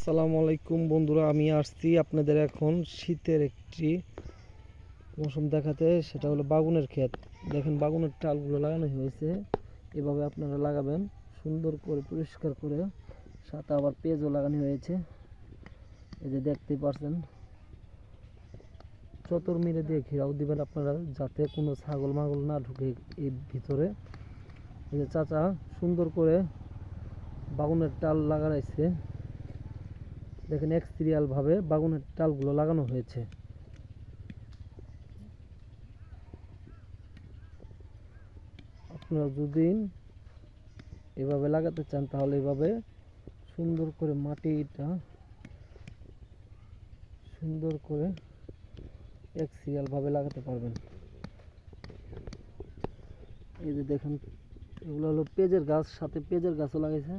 আসসালামু আলাইকুম বন্ধুরা, আমি আসছি আপনাদের এখন শীতের একটি মৌসুম দেখাতে। সেটা হলো বাগুনের ক্ষেত। দেখেন বাগুনের টালগুলো লাগানো হয়েছে, এভাবে আপনারা লাগাবেন সুন্দর করে পরিষ্কার করে। সাথে আবার পেঁয়াজও লাগানো হয়েছে, এই যে দেখতেই পাচ্ছেন। চতুর মিরে দিয়ে ঘেরাও দিবেন আপনারা, যাতে কোনো ছাগল মাগল না ঢুকে এই ভিতরে। এই যে চাচা সুন্দর করে বাগুনের টাল লাগাইছে। দেখেন এক সিরিয়াল ভাবে বাগুনের টালগুলো লাগানো হয়েছে। আপনারা যদি এভাবে লাগাতে চান তাহলে এভাবে সুন্দর করে মাটিটা সুন্দর করে এক সিরিয়াল ভাবে লাগাতে পারবেন। এই যে দেখেন, এগুলো হলো পেঁয়াজের গাছ, সাথে পেঁয়াজের গাছও লাগাইছে।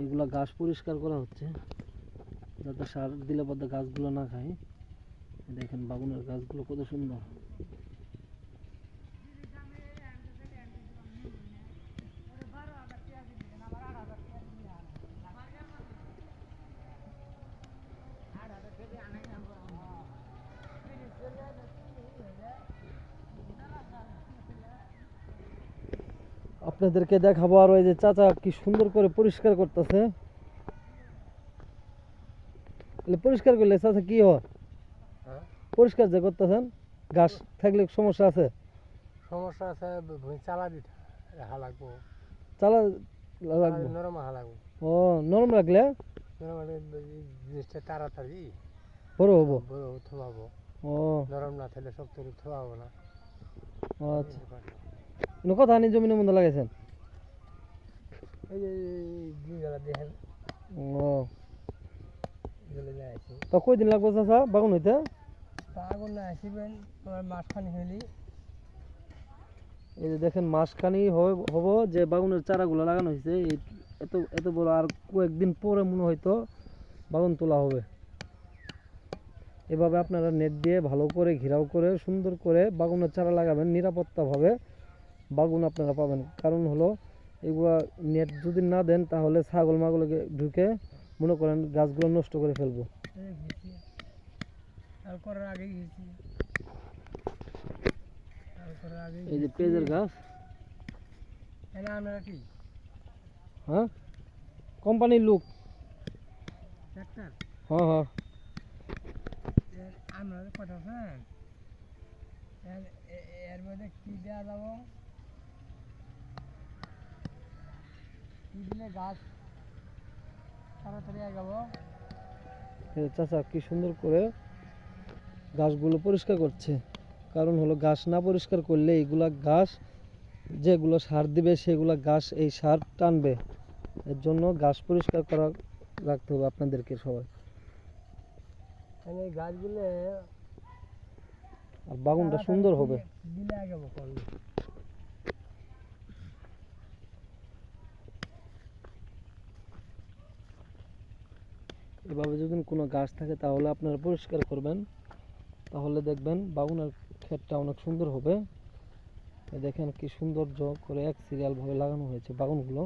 এগুলা ঘাস পরিষ্কার করা হচ্ছে, যাতে সার দিলে পরে গাছগুলো না খায়। দেখেন বাগুনের গাছগুলো কত সুন্দর। আপনাদেরকে দেখাবো আর ওই যে চাচা কি সুন্দর করে পরিষ্কার করতেছে। পরিষ্কার করলে চাচা কি হয়? পরিষ্কার যে করতেছেন, ঘাস থাকলে সমস্যা আছে? সমস্যা আছে, চালা দিতে রাখা লাগবো, চালা লাগবে, নরম রাখা লাগবো। ও নরম রাখলে জিনিসটা তাড়াতাড়ি বড় হবো, বড় থোয়াবো। ও নরম না থাকলে শক্ত থোয়াবো না। আচ্ছা, কথা আনি জমিনের মধ্যে লাগাইছেন? এই যে দুইবেলা দেখেন, ও তো কয়দিন লাগবে চাচা বাগুন হইতে? আগুন না আসিবেন তোমার মাঝখানে হইলি। এই যে দেখেন মাসখানি হব যে বাগুনের চারাগুলো লাগানো হয়েছে। এত এত বড়, আর কয়েকদিন পরে মনে হয়তো বাগুন তোলা হবে। এভাবে আপনারা নেট দিয়ে ভালো করে ঘেরাও করে সুন্দর করে বাগুনের চারা লাগাবেন, নিরাপত্তাভাবে বাগুন আপনারা পাবেন। কারণ হলো এগুলা নেট যদি না দেন তাহলে ছাগল মাগলকে ঢুকে মনে করেন গাছগুলো নষ্ট করে ফেলবো। এই যে পেঁয়াজের গাছ, হ্যাঁ কোম্পানির লোক, হ্যাঁ হ্যাঁ এর মধ্যে কি দেওয়া যাব, কি দিলে গাছ তাড়াতাড়ি আগাবো। চাচা কি সুন্দর করে গাছগুলো পরিষ্কার করছে। কারণ হলো গাছ না পরিষ্কার করলে এইগুলা গাছ যেগুলো সার দিবে সেগুলা গাছ এই সার টানবে। এর জন্য গাছ পরিষ্কার করা রাখতে হবে আপনাদেরকে সবাই। গাছগুলো আর বাগুনটা সুন্দর হবে। দিলে আগাবো করলে এভাবে যদি কোনো গাছ থাকে তাহলে আপনারা পরিষ্কার করবেন, তাহলে দেখবেন বাগুনের ক্ষেতটা অনেক সুন্দর হবে। দেখেন কি সৌন্দর্য করে এক সিরিয়াল ভাবে লাগানো হয়েছে বাগুনগুলো।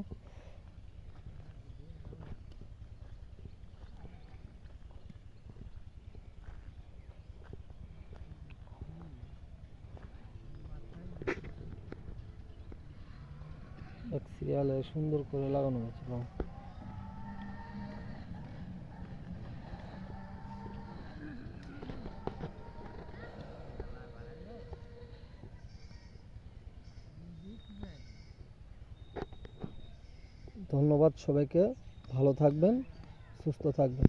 এক সিরিয়ালে সুন্দর করে লাগানো হয়েছে বাগুন। ধন্যবাদ সবাইকে, ভালো থাকবেন, সুস্থ থাকবেন।